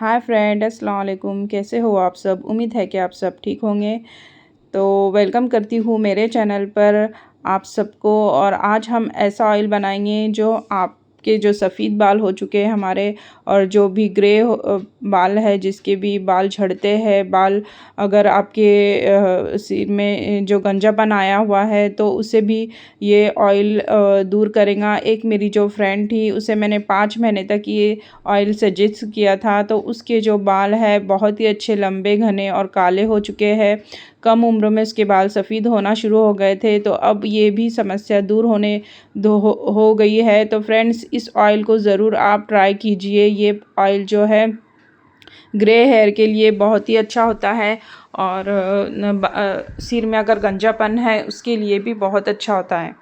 Hi friend, अस्सलाम वालेकुम। कैसे हो आप सब? उम्मीद है कि आप सब ठीक होंगे। तो वेलकम करती हूँ मेरे चैनल पर आप सबको। और आज हम ऐसा ऑयल बनाएंगे जो आपके जो सफ़ेद बाल हो चुके हैं हमारे, और जो भी बाल है, जिसके भी बाल झड़ते हैं, बाल अगर आपके सिर में जो गंजापन आया हुआ है तो उसे भी ये ऑयल दूर करेगा। एक मेरी जो फ्रेंड थी, उसे मैंने 5 महीने तक ये ऑयल सजेस्ट किया था, तो उसके जो बाल है बहुत ही अच्छे, लंबे, घने और काले हो चुके हैं। कम उम्र में उसके बाल सफ़ेद होना शुरू हो गए थे, तो अब ये भी समस्या दूर हो गई है। तो फ्रेंड्स, इस ऑयल को ज़रूर आप ट्राई कीजिए। ये ऑयल जो है ग्रे हेयर के लिए बहुत ही अच्छा होता है, और सिर में अगर गंजापन है उसके लिए भी बहुत अच्छा होता है।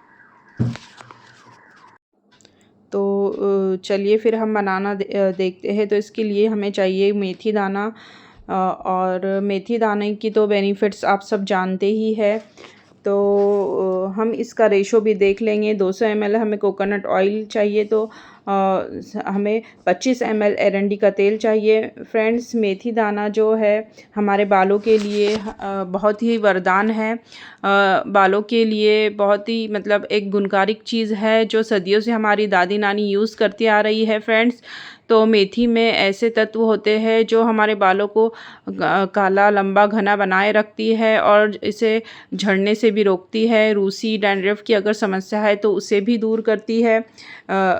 तो चलिए फिर हम बनाना देखते हैं। तो इसके लिए हमें चाहिए मेथी दाना, और मेथी दाने की तो बेनिफिट्स आप सब जानते ही है। तो हम इसका रेशो भी देख लेंगे। 200 ml हमें कोकोनट ऑयल चाहिए, तो हमें 25 ml एरंडी का तेल चाहिए। फ्रेंड्स, मेथी दाना जो है हमारे बालों के लिए बहुत ही वरदान है। बालों के लिए बहुत ही मतलब एक गुणकारिक चीज़ है, जो सदियों से हमारी दादी नानी यूज़ करती आ रही है। फ्रेंड्स, तो मेथी में ऐसे तत्व होते हैं जो हमारे बालों को काला, लंबा, घना बनाए रखती है, और इसे झड़ने से भी रोकती है। रूसी, डैंड्रफ की अगर समस्या है तो उसे भी दूर करती है।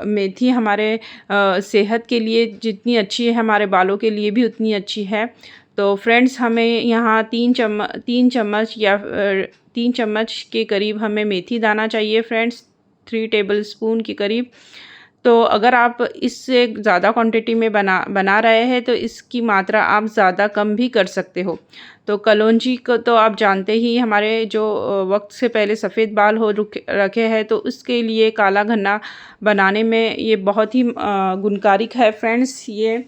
मेथी हमारे सेहत के लिए जितनी अच्छी है, हमारे बालों के लिए भी उतनी अच्छी है। तो फ्रेंड्स, हमें यहाँ 3 चम्मच के करीब हमें मेथी दाना चाहिए। फ्रेंड्स, 3 टेबलस्पून के करीब। तो अगर आप इससे ज़्यादा क्वांटिटी में बना रहे हैं तो इसकी मात्रा आप ज़्यादा कम भी कर सकते हो। तो कलौंजी को तो आप जानते ही, हमारे जो वक्त से पहले सफ़ेद बाल हो रखे हैं, तो उसके लिए काला घना बनाने में ये बहुत ही गुणकारिक है। फ्रेंड्स, ये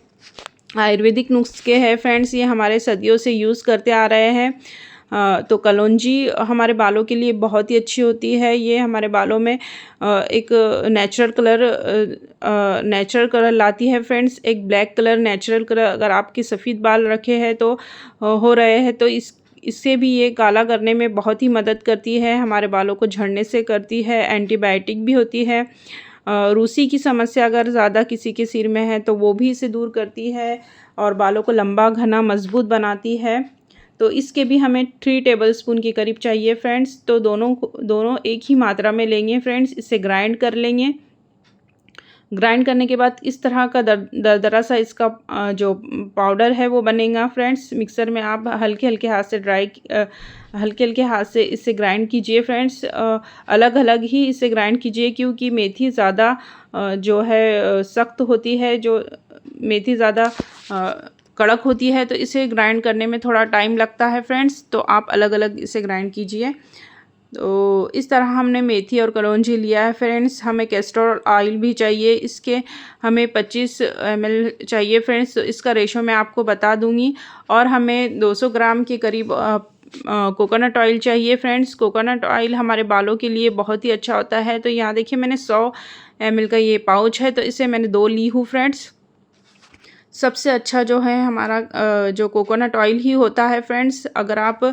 आयुर्वेदिक नुस्खे हैं। फ्रेंड्स, ये हमारे सदियों से यूज़ करते आ रहे हैं। तो कलौंजी हमारे बालों के लिए बहुत ही अच्छी होती है। ये हमारे बालों में एक नेचुरल कलर लाती है। फ्रेंड्स, एक ब्लैक कलर, नेचुरल कलर अगर आपके सफ़ेद बाल रखे हैं तो हो रहे हैं, तो इससे भी ये काला करने में बहुत ही मदद करती है, हमारे बालों को झड़ने से करती है। एंटीबायोटिक भी होती है। रूसी की समस्या अगर ज़्यादा किसी के सिर में है तो वो भी इसे दूर करती है, और बालों को लंबा, घना, मजबूत बनाती है। तो इसके भी हमें 3 टेबलस्पून के करीब चाहिए। फ्रेंड्स, तो दोनों एक ही मात्रा में लेंगे। फ्रेंड्स, इसे ग्राइंड कर लेंगे। ग्राइंड करने के बाद इस तरह का दरदरा सा इसका जो पाउडर है वो बनेगा। फ्रेंड्स, मिक्सर में आप हल्के हल्के हाथ से इसे ग्राइंड कीजिए। फ्रेंड्स, अलग अलग ही इसे ग्राइंड कीजिए, क्योंकि मेथी ज़्यादा जो है सख्त होती है, जो मेथी ज़्यादा कड़क होती है, तो इसे ग्राइंड करने में थोड़ा टाइम लगता है। फ्रेंड्स, तो आप अलग अलग इसे ग्राइंड कीजिए। तो इस तरह हमने मेथी और कलौंजी लिया है। फ्रेंड्स, हमें कैस्टर ऑयल भी चाहिए। इसके हमें 25 ml चाहिए। फ्रेंड्स, तो इसका रेशो मैं आपको बता दूंगी। और हमें 200 ग्राम के करीब कोकोनट ऑयल चाहिए। फ्रेंड्स, कोकोनट ऑयल हमारे बालों के लिए बहुत ही अच्छा होता है। तो यहाँ देखिए, मैंने 100 ml का ये पाउच है, तो इसे मैंने 2 ली हूँ। फ्रेंड्स, सबसे अच्छा जो है हमारा जो कोकोनट ऑयल ही होता है। फ्रेंड्स, अगर आप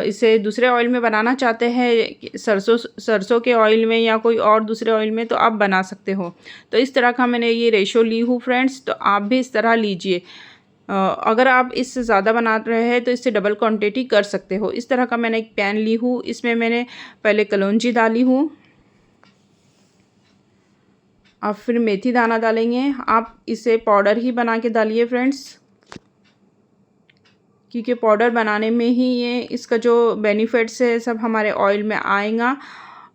इसे दूसरे ऑयल में बनाना चाहते हैं, सरसों के ऑयल में या कोई और दूसरे ऑयल में, तो आप बना सकते हो। तो इस तरह का मैंने ये रेशो ली हूँ। फ्रेंड्स, तो आप भी इस तरह लीजिए। अगर आप इससे ज़्यादा बना रहे हैं तो इससे डबल क्वांटिटी कर सकते हो। इस तरह का मैंने एक पैन ली हूँ। इसमें मैंने पहले कलौंजी डाली हूँ, अब फिर मेथी दाना डालेंगे। आप इसे पाउडर ही बना के डालिए। फ्रेंड्स, क्योंकि पाउडर बनाने में ही ये इसका जो बेनिफिट्स है सब हमारे ऑयल में आएगा।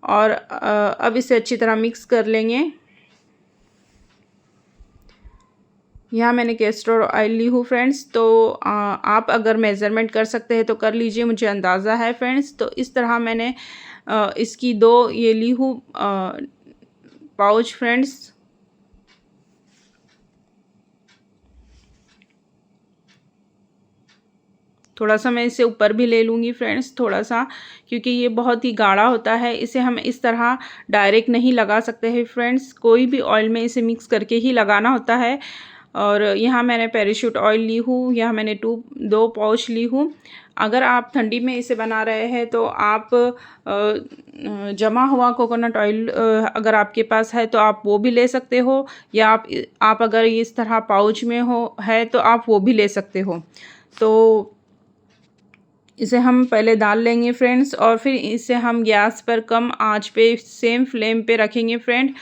और अब इसे अच्छी तरह मिक्स कर लेंगे। यहाँ मैंने कैस्टर ऑयल ली हूँ। फ्रेंड्स, तो आप अगर मेज़रमेंट कर सकते हैं तो कर लीजिए, मुझे अंदाज़ा है। फ्रेंड्स, तो इस तरह मैंने इसकी 2 ये ली हूँ पाउच। फ्रेंड्स, थोड़ा सा मैं इसे ऊपर भी ले लूँगी। फ्रेंड्स, थोड़ा सा, क्योंकि ये बहुत ही गाढ़ा होता है, इसे हम इस तरह डायरेक्ट नहीं लगा सकते हैं। फ्रेंड्स, कोई भी ऑयल में इसे मिक्स करके ही लगाना होता है। और यहाँ मैंने पैराशूट ऑयल ली हूँ, यहाँ मैंने 2 पाउच ली हूँ। अगर आप ठंडी में इसे बना रहे हैं तो आप जमा हुआ कोकोनट ऑयल अगर आपके पास है तो आप वो भी ले सकते हो, या आप अगर इस तरह पाउच में है तो आप वो भी ले सकते हो। तो इसे हम पहले डाल लेंगे फ्रेंड्स, और फिर इसे हम गैस पर कम आंच पे सेम फ्लेम पे रखेंगे फ्रेंड,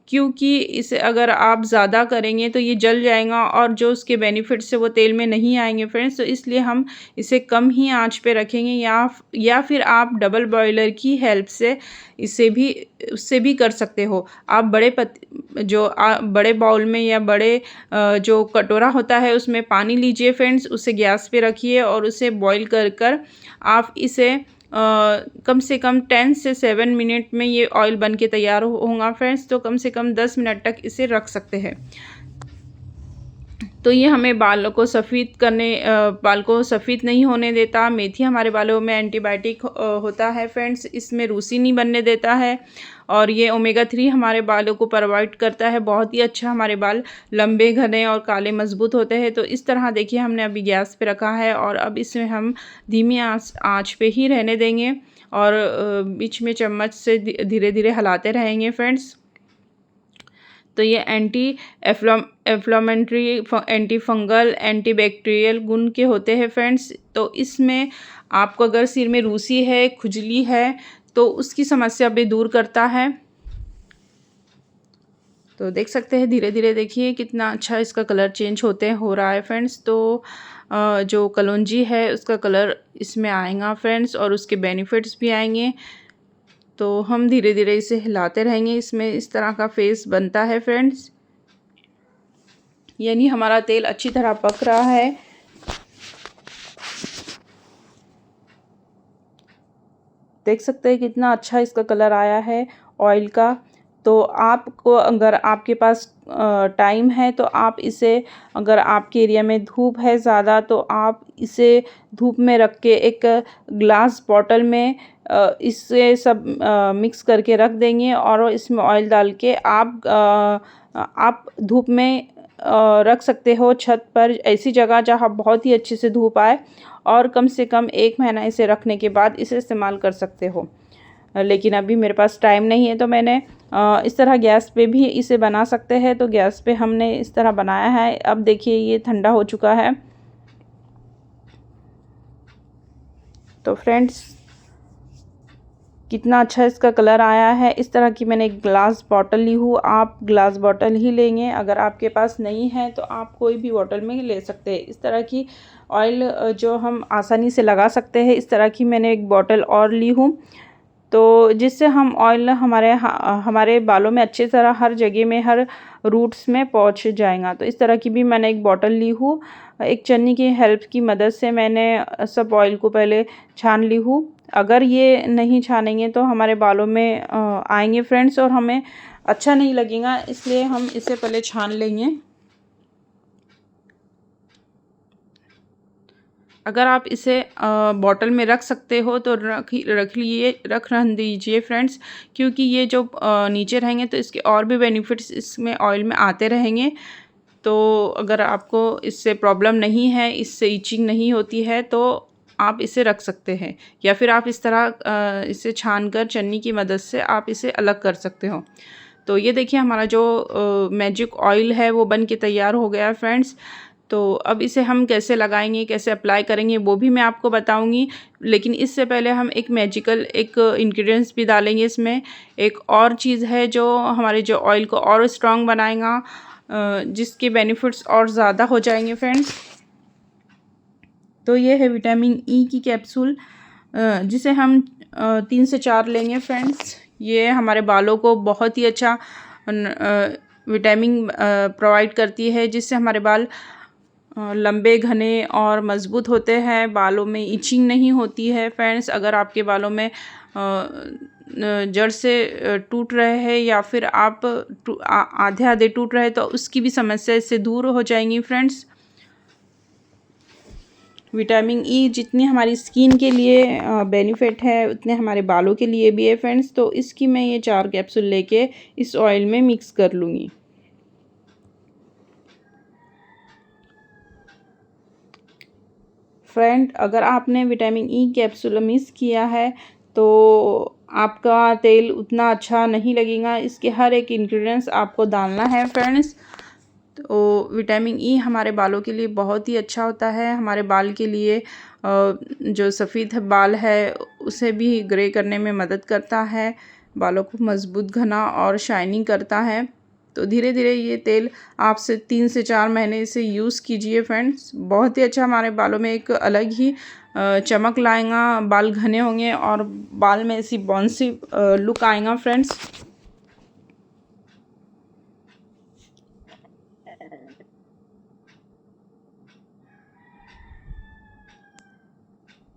क्योंकि इसे अगर आप ज़्यादा करेंगे तो ये जल जाएगा और जो उसके बेनिफिट्स है वो तेल में नहीं आएंगे फ्रेंड्स। तो इसलिए हम इसे कम ही आंच पे रखेंगे, या फिर आप डबल बॉयलर की हेल्प से उससे भी कर सकते हो। आप बड़े बाउल में या बड़े जो कटोरा होता है उसमें पानी लीजिए फ्रेंड्स, उसे गैस पे रखिए और उसे बॉईल कर आप इसे कम से कम 10 से 7 मिनट में ये ऑयल बन के तैयार होगा फ्रेंड्स। तो कम से कम 10 मिनट तक इसे रख सकते हैं। तो ये हमें बाल को सफ़ेद नहीं होने देता। मेथी हमारे बालों में एंटीबायोटिक होता है फ्रेंड्स, इसमें रूसी नहीं बनने देता है, और ये ओमेगा 3 हमारे बालों को प्रोवाइड करता है। बहुत ही अच्छा, हमारे बाल लंबे, घने और काले मजबूत होते हैं। तो इस तरह देखिए हमने अभी गैस पे रखा है और अब इसमें हम धीमी आंच पे ही रहने देंगे और बीच में चम्मच से धीरे धीरे हिलाते रहेंगे फ्रेंड्स। तो ये anti inflammatory, anti fungal, anti bacterial गुण के होते हैं फ्रेंड्स। तो इसमें आपको अगर सिर में रूसी है, खुजली है, तो उसकी समस्या भी दूर करता है। तो देख सकते हैं धीरे धीरे देखिए कितना अच्छा इसका कलर चेंज हो रहा है फ्रेंड्स। तो जो कलौंजी है उसका कलर इसमें आएगा फ्रेंड्स, और उसके बेनिफिट्स भी आएंगे। तो हम धीरे धीरे इसे हिलाते रहेंगे। इसमें इस तरह का फेस बनता है फ्रेंड्स, यानी हमारा तेल अच्छी तरह पक रहा है। देख सकते हैं कितना अच्छा इसका कलर आया है ऑयल का। तो आपको अगर आपके पास टाइम है तो आप इसे, अगर आपके एरिया में धूप है ज़्यादा, तो आप इसे धूप में रख के एक ग्लास बॉटल में इससे सब मिक्स करके रख देंगे और इसमें ऑयल डाल के आप धूप में रख सकते हो, छत पर, ऐसी जगह जहाँ बहुत ही अच्छे से धूप आए, और कम से कम 1 महीना इसे रखने के बाद इसे इस्तेमाल कर सकते हो। लेकिन अभी मेरे पास टाइम नहीं है तो मैंने इस तरह गैस पे भी इसे बना सकते हैं। तो गैस पे हमने इस तरह बनाया है। अब देखिए ये ठंडा हो चुका है। तो फ्रेंड्स कितना अच्छा इसका कलर आया है। इस तरह की मैंने एक ग्लास बॉटल ली हूँ, आप ग्लास बॉटल ही लेंगे। अगर आपके पास नहीं है तो आप कोई भी बॉटल में ले सकते हैं। इस तरह की ऑयल जो हम आसानी से लगा सकते हैं, इस तरह की मैंने एक बॉटल और ली हूँ, तो जिससे हम ऑयल हमारे बालों में अच्छी तरह हर जगह में, हर रूट्स में पहुंच जाएगा। तो इस तरह की भी मैंने एक बॉटल ली हूँ। एक छन्नी की हेल्प की मदद से मैंने सब ऑयल को पहले छान ली हूँ। अगर ये नहीं छानेंगे तो हमारे बालों में आएंगे फ्रेंड्स और हमें अच्छा नहीं लगेगा, इसलिए हम इसे पहले छान लेंगे। अगर आप इसे बॉटल में रख सकते हो तो रख दीजिए फ्रेंड्स, क्योंकि ये जो नीचे रहेंगे तो इसके और भी बेनिफिट्स इसमें ऑयल में आते रहेंगे। तो अगर आपको इससे प्रॉब्लम नहीं है, इससे इचिंग नहीं होती है, तो आप इसे रख सकते हैं, या फिर आप इस तरह इसे छान कर छन्नी की मदद से आप इसे अलग कर सकते हो। तो ये देखिए हमारा जो मैजिक ऑयल है वो बन के तैयार हो गया है फ्रेंड्स। तो अब इसे हम कैसे लगाएंगे, कैसे अप्लाई करेंगे, वो भी मैं आपको बताऊंगी। लेकिन इससे पहले हम एक इंग्रेडिएंट्स भी डालेंगे इसमें। एक और चीज़ है जो हमारे जो ऑयल को और स्ट्रॉन्ग बनाएगा, जिसके बेनिफिट्स और ज़्यादा हो जाएंगे फ्रेंड्स। तो ये है विटामिन ई की कैप्सूल, जिसे हम 3 से 4 लेंगे फ्रेंड्स। ये हमारे बालों को बहुत ही अच्छा विटामिन प्रोवाइड करती है, जिससे हमारे बाल लंबे, घने और मज़बूत होते हैं। बालों में इचिंग नहीं होती है फ्रेंड्स। अगर आपके बालों में जड़ से टूट रहे हैं या फिर आप आधे आधे टूट रहे हैं तो उसकी भी समस्या इससे दूर हो जाएंगी फ्रेंड्स। विटामिन ई जितनी हमारी स्किन के लिए बेनिफिट है उतने हमारे बालों के लिए भी है फ्रेंड्स। तो इसकी मैं ये 4 कैप्सूल लेके इस ऑयल में मिक्स कर लूँगी। फ्रेंड, अगर आपने विटामिन ई कैप्सूल मिस किया है तो आपका तेल उतना अच्छा नहीं लगेगा। इसके हर एक इंग्रेडिएंट्स आपको डालना है फ्रेंड्स। तो विटामिन ई हमारे बालों के लिए बहुत ही अच्छा होता है। हमारे बाल के लिए जो सफ़ेद बाल है उसे भी ग्रे करने में मदद करता है, बालों को मजबूत, घना और शाइनिंग करता है। तो धीरे धीरे ये तेल आप से 3 से 4 महीने इसे यूज़ कीजिए फ्रेंड्स। बहुत ही अच्छा हमारे बालों में एक अलग ही चमक लाएगा, बाल घने होंगे और बाल में ऐसी बाउंसी लुक आएगा फ्रेंड्स।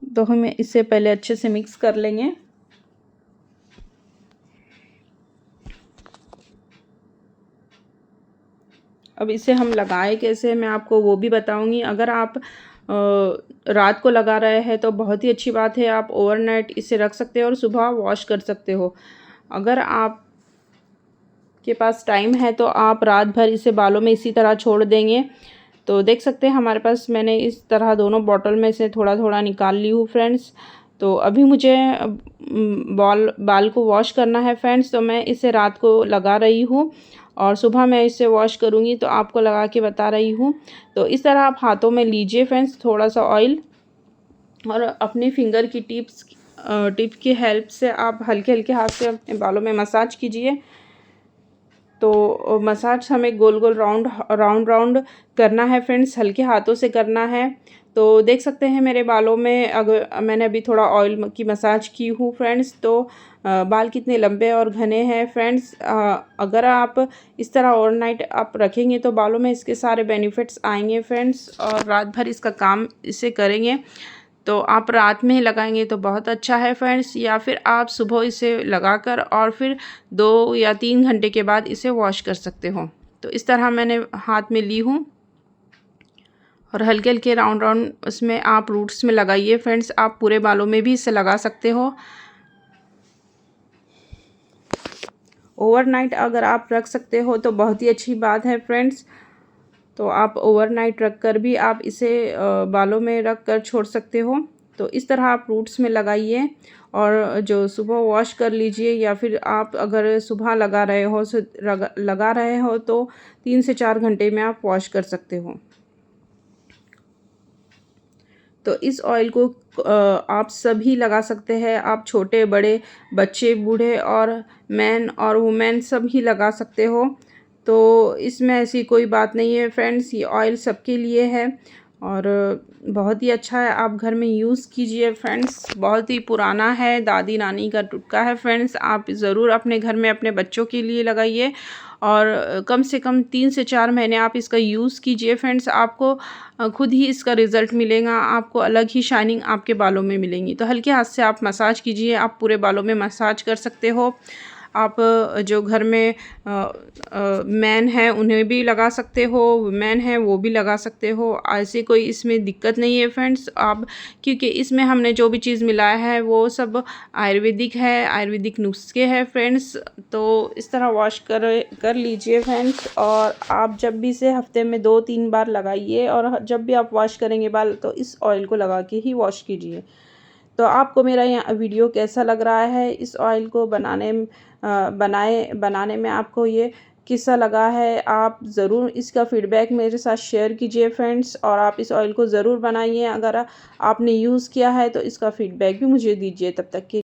तो हमें इसे पहले अच्छे से मिक्स कर लेंगे। अब इसे हम लगाए कैसे, मैं आपको वो भी बताऊंगी। अगर आप रात को लगा रहे हैं तो बहुत ही अच्छी बात है, आप ओवरनाइट इसे रख सकते हो और सुबह वॉश कर सकते हो। अगर आप के पास टाइम है तो आप रात भर इसे बालों में इसी तरह छोड़ देंगे। तो देख सकते हैं हमारे पास मैंने इस तरह दोनों बॉटल में से थोड़ा थोड़ा निकाल ली हूँ फ्रेंड्स। तो अभी मुझे बाल को वॉश करना है फ्रेंड्स। तो मैं इसे रात को लगा रही हूँ और सुबह मैं इसे वॉश करूँगी तो आपको लगा के बता रही हूँ। तो इस तरह आप हाथों में लीजिए फ्रेंड्स थोड़ा सा ऑयल, और अपनी फिंगर की टिप की हेल्प से आप हल्के हल्के हाथ से अपने बालों में मसाज कीजिए। तो मसाज हमें गोल गोल राउंड करना है फ्रेंड्स, हल्के हाथों से करना है। तो देख सकते हैं मेरे बालों में अगर मैंने अभी थोड़ा ऑयल की मसाज की हूँ फ्रेंड्स, तो बाल कितने लंबे और घने हैं फ्रेंड्स। अगर आप इस तरह ओवरनाइट आप रखेंगे तो बालों में इसके सारे बेनिफिट्स आएंगे फ्रेंड्स, और रात भर इसका काम इसे करेंगे। तो आप रात में ही लगाएंगे तो बहुत अच्छा है फ्रेंड्स, या फिर आप सुबह इसे लगाकर और फिर 2 या 3 घंटे के बाद इसे वॉश कर सकते हो। तो इस तरह मैंने हाथ में ली हूँ और हल्के हल्के राउंड उसमें आप रूट्स में लगाइए फ्रेंड्स। आप पूरे बालों में भी इसे लगा सकते हो। ओवरनाइट अगर आप रख सकते हो तो बहुत ही अच्छी बात है फ्रेंड्स। तो आप ओवरनाइट रख कर भी आप इसे बालों में रख कर छोड़ सकते हो। तो इस तरह आप रूट्स में लगाइए और जो सुबह वॉश कर लीजिए, या फिर आप अगर सुबह लगा रहे हो तो 3 से 4 घंटे में आप वॉश कर सकते हो। तो इस ऑयल को आप सभी लगा सकते हैं, आप छोटे बड़े, बच्चे, बूढ़े और मैन और वुमेन सभी लगा सकते हो। तो इसमें ऐसी कोई बात नहीं है फ्रेंड्स, ये ऑयल सबके लिए है और बहुत ही अच्छा है। आप घर में यूज़ कीजिए फ्रेंड्स। बहुत ही पुराना है, दादी नानी का टुटका है फ्रेंड्स। आप ज़रूर अपने घर में अपने बच्चों के लिए लगाइए और कम से कम 3 से 4 महीने आप इसका यूज़ कीजिए फ्रेंड्स। आपको खुद ही इसका रिज़ल्ट मिलेगा, आपको अलग ही शाइनिंग आपके बालों में मिलेंगी। तो हल्के हाथ से आप मसाज कीजिए, आप पूरे बालों में मसाज कर सकते हो। आप जो घर में मैन हैं उन्हें भी लगा सकते हो, वुमेन हैं वो भी लगा सकते हो। ऐसी कोई इसमें दिक्कत नहीं है फ्रेंड्स। आप क्योंकि इसमें हमने जो भी चीज़ मिलाया है वो सब आयुर्वेदिक है, आयुर्वेदिक नुस्खे हैं फ्रेंड्स। तो इस तरह वॉश कर लीजिए फ्रेंड्स, और आप जब भी इसे हफ्ते में 2-3 बार लगाइए, और जब भी आप वॉश करेंगे बाल तो इस ऑयल को लगा के ही वॉश कीजिए। तो आपको मेरा यहाँ वीडियो कैसा लग रहा है, इस ऑयल को बनाने में आपको ये कैसा लगा है, आप ज़रूर इसका फ़ीडबैक मेरे साथ शेयर कीजिए फ्रेंड्स। और आप इस ऑयल को ज़रूर बनाइए। अगर आपने यूज़ किया है तो इसका फ़ीडबैक भी मुझे दीजिए। तब तक के